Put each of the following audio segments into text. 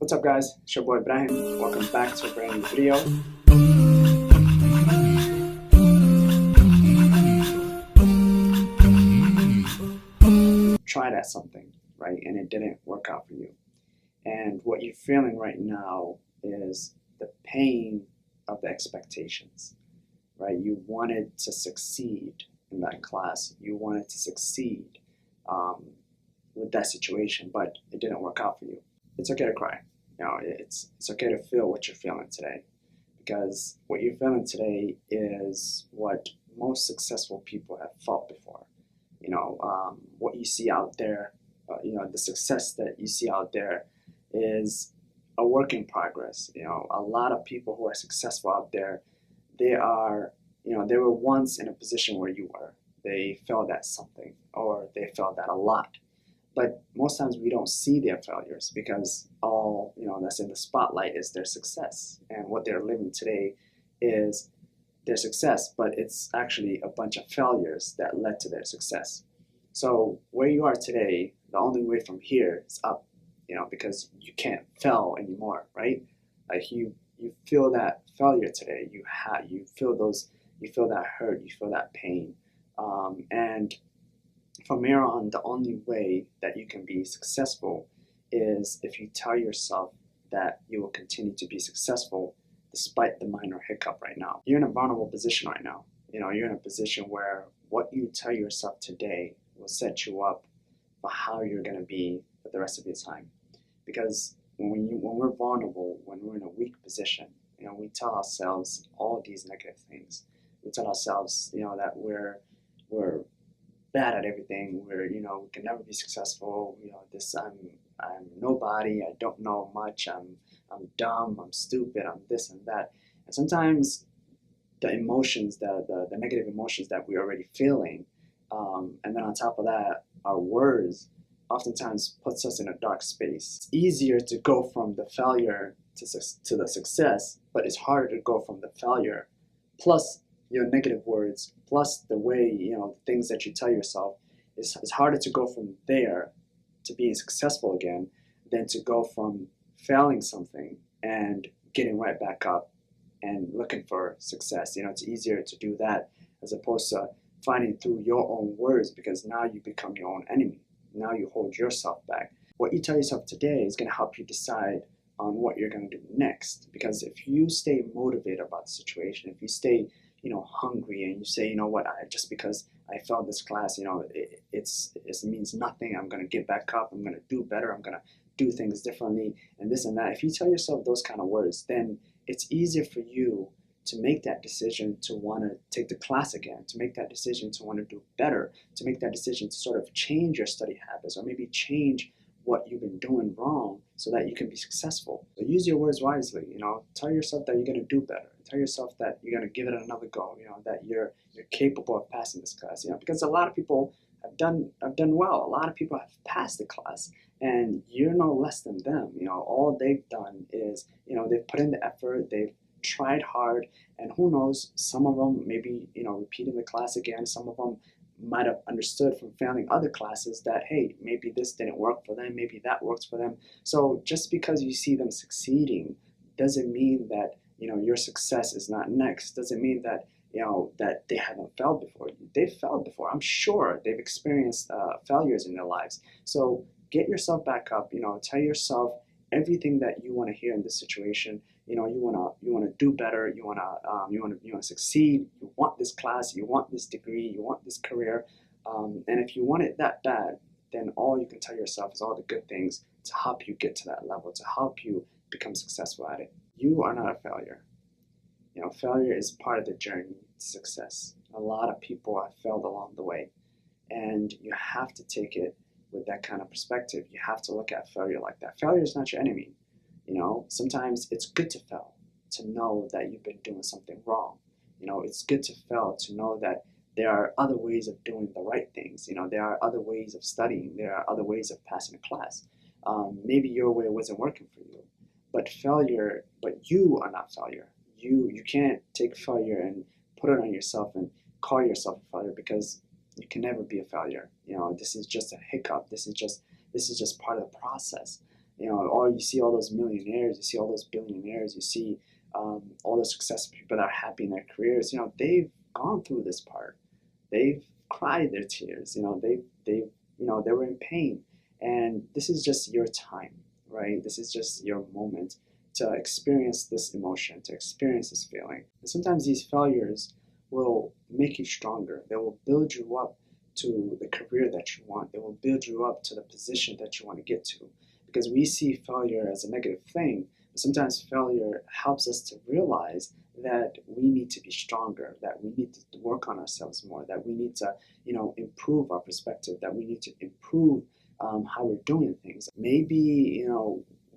What's up guys, it's your boy Ibrahim. Welcome back to a brand new video. Try that something, right? And it didn't work out for you. And what you're feeling right now is the pain of the expectations, right? You wanted to succeed in that class. You wanted to succeed with that situation, but it didn't work out for you. It's okay to cry. It's okay to feel what you're feeling today, because what you're feeling today is what most successful people have felt before. What you see out there, the success that you see out there is a work in progress. A lot of people who are successful out there, they were once in a position where you were. They felt at something, or they felt that a lot. But most times we don't see their failures, because all that's in the spotlight is their success, and what they're living today is their success, but it's actually a bunch of failures that led to their success. So where you are today, the only way from here is up, because you can't fail anymore, right? Like you feel that failure today. You feel that hurt, you feel that pain, and from here on, the only way that you can be successful is if you tell yourself that you will continue to be successful despite the minor hiccup right now. You're in a vulnerable position right now. You're in a position where what you tell yourself today will set you up for how you're going to be for the rest of your time. Because when we're vulnerable, when we're in a weak position, we tell ourselves all these negative things. We tell ourselves, that we're bad at everything. We can never be successful. I'm nobody. I don't know much. I'm dumb. I'm stupid. I'm this and that. And sometimes the emotions, the negative emotions that we're already feeling, and then on top of that, our words oftentimes puts us in a dark space. It's easier to go from the failure to the success, but it's harder to go from the failure plus your negative words, plus the way, the things that you tell yourself. It's harder to go from there to being successful again than to go from failing something and getting right back up and looking for success. It's easier to do that as opposed to finding through your own words, because now you become your own enemy. Now you hold yourself back. What you tell yourself today is going to help you decide on what you're going to do next. Because if you stay motivated about the situation, if you stay hungry, and you say, just because I failed this class, it means nothing. I'm going to get back up. I'm going to do better. I'm going to do things differently, and this and that. If you tell yourself those kind of words, then it's easier for you to make that decision to want to take the class again, to make that decision to want to do better, to make that decision to sort of change your study habits, or maybe change what you've been doing wrong so that you can be successful. So use your words wisely. Tell yourself that you're going to do better. Tell yourself that you're going to give it another go. That you're capable of passing this class. Because a lot of people have done well. A lot of people have passed the class, and you're no less than them. All they've done is they've put in the effort. They've tried hard, and who knows? Some of them maybe repeating the class again. Some of them might have understood from failing other classes that, hey, maybe this didn't work for them, maybe that works for them. So just because you see them succeeding doesn't mean that your success is not next. Doesn't mean that that they haven't failed before. They've failed before. I'm sure they've experienced failures in their lives. So get yourself back up. Tell yourself everything that you want to hear in this situation. You want to do better. You want to succeed. You want this class. You want this degree. You want this career. And if you want it that bad, then all you can tell yourself is all the good things to help you get to that level, to help you become successful at it. You are not a failure. Failure is part of the journey to success. A lot of people have failed along the way, and you have to take it with that kind of perspective. You have to look at failure like that. Failure is not your enemy. Sometimes it's good to fail, to know that you've been doing something wrong. It's good to fail, to know that there are other ways of doing the right things. There are other ways of studying. There are other ways of passing a class. Maybe your way wasn't working for you, but you are not failure. You can't take failure and put it on yourself and call yourself a failure, because you can never be a failure. This is just a hiccup. This is just part of the process. All you see all those millionaires, you see all those billionaires, you see all the successful people that are happy in their careers. They've gone through this part. They've cried their tears. They were in pain, and this is just your time, right? This is just your moment to experience this emotion, to experience this feeling. And sometimes these failures will make you stronger. They will build you up to the career that you want. They will build you up to the position that you want to get to. Because we see failure as a negative thing, but sometimes failure helps us to realize that we need to be stronger, that we need to work on ourselves more, that we need to, improve our perspective, that we need to improve how we're doing things. Maybe,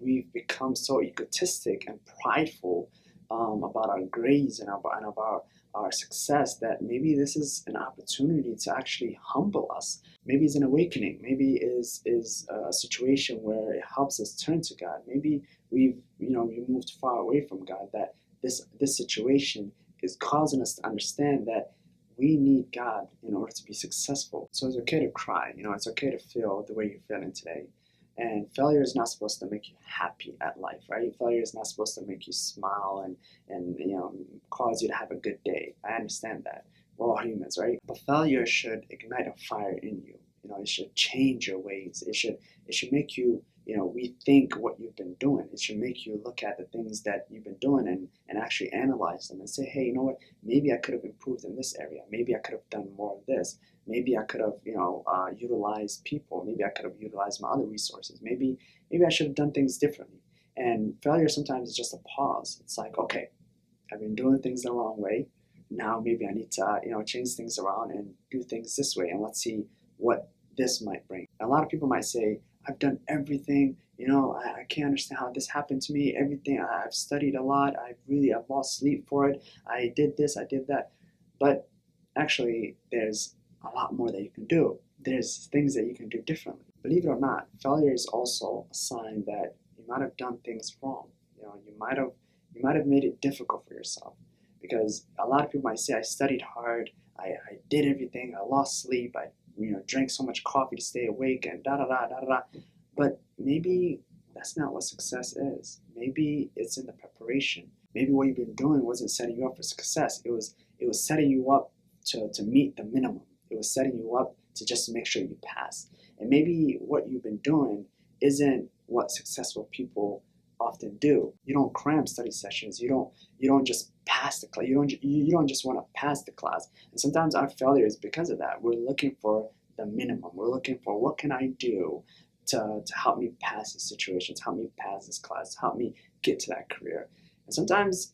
we've become so egotistic and prideful about our grades and about our success that maybe this is an opportunity to actually humble us. Maybe it's an awakening. Maybe is a situation where it helps us turn to God. Maybe we moved far away from God. That this situation is causing us to understand that we need God in order to be successful. So it's okay to cry. It's okay to feel the way you're feeling today. And failure is not supposed to make you happy at life, right? Failure is not supposed to make you smile and cause you to have a good day. I understand that. We're all humans, right? But failure should ignite a fire in you. It should change your ways. It should make you, rethink what you've been doing. It should make you look at the things that you've been doing and actually analyze them and say, hey, you know what? Maybe I could have improved in this area. Maybe I could have done more of this. Maybe I could have, utilized people. Maybe I could have utilized my other resources. Maybe I should have done things differently. And failure sometimes is just a pause. It's like, okay, I've been doing things the wrong way. Now maybe I need to, change things around and do things this way. And let's see what this might bring. A lot of people might say, I've done everything. I can't understand how this happened to me. Everything. I've studied a lot. I've lost sleep for it. I did this. I did that. But actually, there's a lot more that you can do. There's things that you can do differently. Believe it or not, failure is also a sign that you might have done things wrong. You might have made it difficult for yourself. Because a lot of people might say, I studied hard, I did everything, I lost sleep, I drank so much coffee to stay awake, and da da da da da. But maybe that's not what success is. Maybe it's in the preparation. Maybe what you've been doing wasn't setting you up for success. It was setting you up to meet the minimum. It was setting you up to just make sure you pass. And maybe what you've been doing isn't what successful people often do. You don't cram study sessions. You don't just pass the class. You don't just want to pass the class. And sometimes our failure is because of that. We're looking for the minimum. We're looking for what can I do to help me pass this situation, to help me pass this class, to help me get to that career. And sometimes,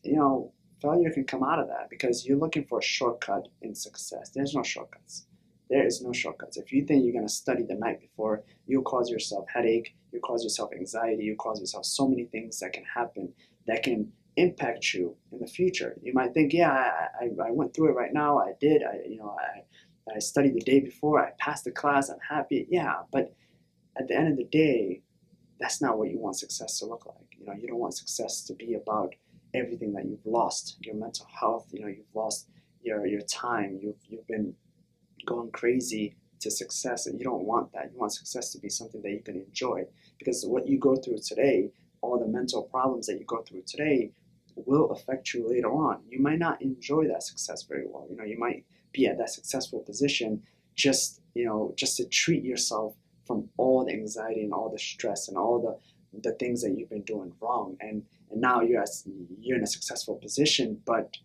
failure can come out of that because you're looking for a shortcut in success. There's no shortcuts. There is no shortcuts. If you think you're going to study the night before, you'll cause yourself headache, you'll cause yourself anxiety, you'll cause yourself so many things that can happen that can impact you in the future. You might think, yeah, I went through it right now. I did. I studied the day before. I passed the class. I'm happy. Yeah, but at the end of the day, that's not what you want success to look like. You don't want success to be about everything that you've lost, your mental health. You've lost your time. You've been going crazy to success, and you don't want that. You want success to be something that you can enjoy, because what you go through today, all the mental problems that you go through today will affect you later on. You might not enjoy that success very well. You might be at that successful position just to treat yourself from all the anxiety and all the stress and all the things that you've been doing wrong, and now you're in a successful position, but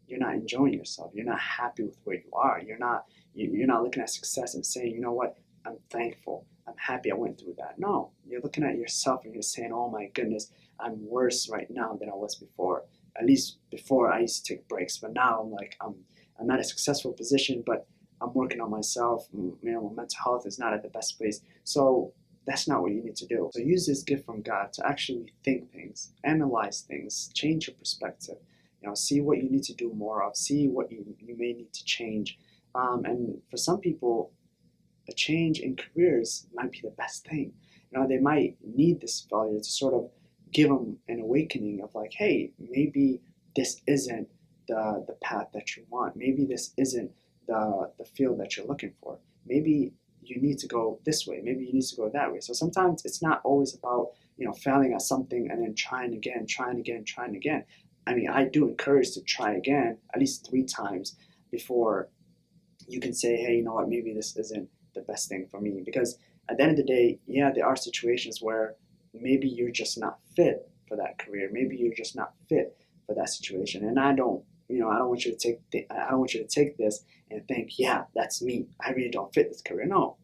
you're not enjoying yourself. You're not happy with where you are. You're not looking at success and saying, you know what, I'm thankful, I'm happy I went through that. No, you're looking at yourself and you're saying, oh my goodness, I'm worse right now than I was before. At least before I used to take breaks, but now I'm at a successful position, but I'm working on myself. My mental health is not at the best place. So that's not what you need to do. So use this gift from God to actually think things, analyze things, change your perspective. See what you need to do more of. See what you may need to change. And for some people, a change in careers might be the best thing. They might need this failure to sort of give them an awakening of like, hey, maybe this isn't the path that you want. Maybe this isn't the field that you're looking for. Maybe you need to go this way. Maybe you need to go that way. So sometimes it's not always about, failing at something and then trying again, trying again, trying again. I mean, I do encourage to try again at least 3 times before you can say, hey, you know what, maybe this isn't the best thing for me. Because at the end of the day, yeah, there are situations where maybe you're just not fit for that career. Maybe you're just not fit for that situation. And I don't want you to take this and think, yeah, that's me. I really don't fit this career. No,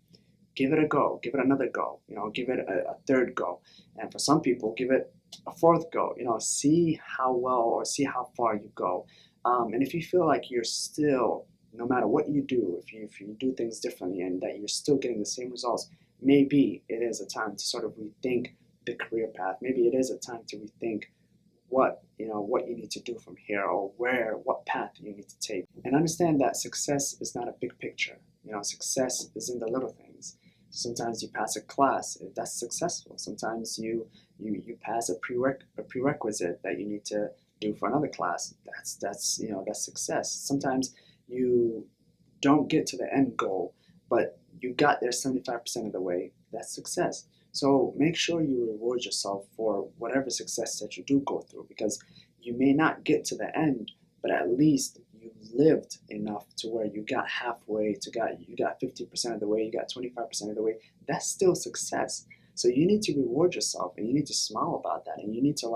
give it a go. Give it another go. Give it a third go. And for some people, give it a fourth go. See how well or see how far you go. And if you feel like you're still, no matter what you do, if you do things differently and that you're still getting the same results, maybe it is a time to sort of rethink the career path. Maybe it is a time to rethink what you need to do from here, or what path you need to take. And understand that success is not a big picture. Success is in the little things. Sometimes you pass a class, that's successful. Sometimes you pass a prerequisite that you need to do for another class. That's success. Sometimes you don't get to the end goal, but you got there 75% of the way. That's success. So make sure you reward yourself for whatever success that you do go through, because you may not get to the end, but at least you lived enough to where you got halfway, you got 50% of the way, you got 25% of the way. That's still success. So you need to reward yourself, and you need to smile about that, and you need to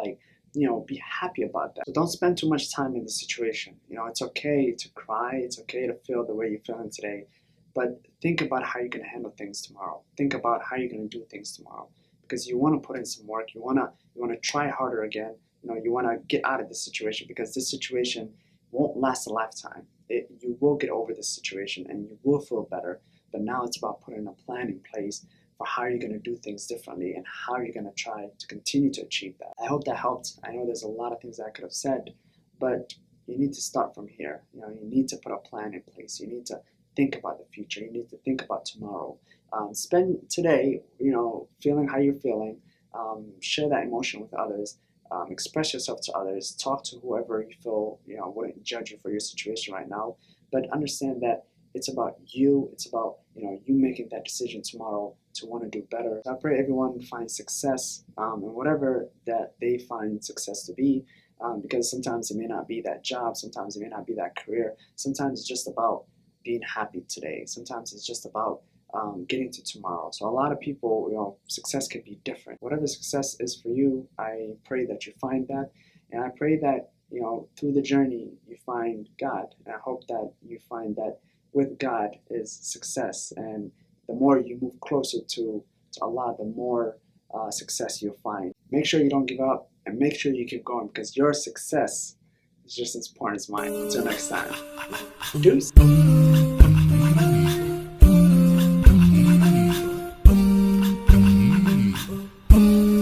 be happy about that. So don't spend too much time in the situation. It's okay to cry. It's okay to feel the way you're feeling today. But think about how you're going to handle things tomorrow. Think about how you're going to do things tomorrow, because you want to put in some work. You want to try harder again. You want to get out of this situation, because this situation won't last a lifetime. You will get over this situation and you will feel better. But now it's about putting a plan in place for how you're going to do things differently and how you're going to try to continue to achieve that. I hope that helped. I know there's a lot of things I could have said, but you need to start from here. You need to put a plan in place. You need to think about the future. You need to think about tomorrow. Spend today, feeling how you're feeling. Share that emotion with others. Express yourself to others. Talk to whoever you feel wouldn't judge you for your situation right now. But understand that it's about you. It's about you making that decision tomorrow to want to do better. So I pray everyone finds success in whatever that they find success to be. Because sometimes it may not be that job. Sometimes it may not be that career. Sometimes it's just about being happy today. Sometimes it's just about getting to tomorrow. So a lot of people, success can be different. Whatever success is for you, I pray that you find that. And I pray that, through the journey, you find God. And I hope that you find that with God is success. And the more you move closer to Allah, the more success you'll find. Make sure you don't give up, and make sure you keep going, because your success is just as important as mine. Until next time. Deuce.